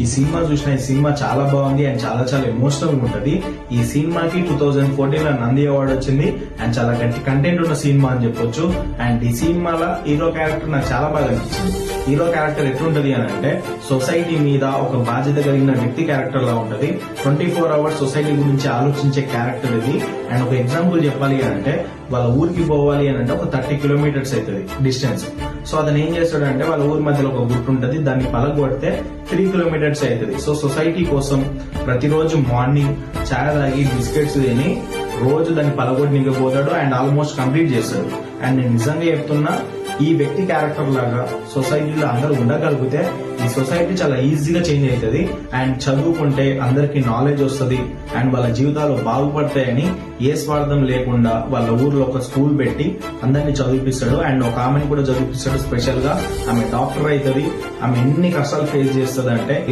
ఈ సినిమా చూసిన ఈ సినిమా చాలా బాగుంది అండ్ చాలా చాలా ఎమోషనల్ గా ఉంటది. ఈ సినిమాకి 2014 లో నంది అవార్డు వచ్చింది అండ్ చాలా గట్టి కంటెంట్ ఉన్న సినిమా అని చెప్పొచ్చు. అండ్ ఈ సినిమాలో హీరో క్యారెక్టర్ నాకు చాలా బాగా అనిపించింది. హీరో క్యారెక్టర్ ఎట్లుంటది అని అంటే సొసైటీ మీద ఒక బాధ్యత కలిగిన వ్యక్తి క్యారెక్టర్ లా ఉంటది. 24 అవర్స్ సొసైటీ గురించి ఆలోచించే క్యారెక్టర్ ఇది. అండ్ ఒక ఎగ్జాంపుల్ చెప్పాలి అని అంటే వాళ్ళ ఊరికి పోవాలి అని అంటే ఒక 30 కిలోమీటర్స్ అవుతుంది డిస్టెన్స్. సో అతను ఏం చేస్తాడంటే వాళ్ళ ఊరి మధ్యలో ఒక గుట్టు ఉంటది, దాన్ని పలగొడితే 3 కిలోమీటర్స్ అవుతుంది. సో సొసైటీ కోసం ప్రతిరోజు మార్నింగ్ చాయ్ తాగి బిస్కెట్స్ తిని రోజు దాన్ని పలగొట్టి పోతాడు అండ్ ఆల్మోస్ట్ కంప్లీట్ చేస్తాడు. అండ్ నేను నిజంగా చెప్తున్నా, ఈ వ్యక్తి క్యారెక్టర్ లాగా సొసైటీలో అందరూ ఉండగలిగితే ఈ సొసైటీ చాలా ఈజీగా చేంజ్ అవుతుంది అండ్ చదువుకుంటే అందరికి నాలెడ్జ్ వస్తుంది అండ్ వాళ్ళ జీవితాలు బాగుపడతాయని ఏ స్వార్థం లేకుండా వాళ్ళ ఊర్లో ఒక స్కూల్ పెట్టి అందరినీ చదివిపిస్తాడు. అండ్ ఒక ఆమెను కూడా చదివిపిస్తాడు. స్పెషల్ గా ఆమె డాక్టర్ అవుతుంది. ఆమె ఎన్ని కష్టాలు ఫేస్ చేస్తుంది అంటే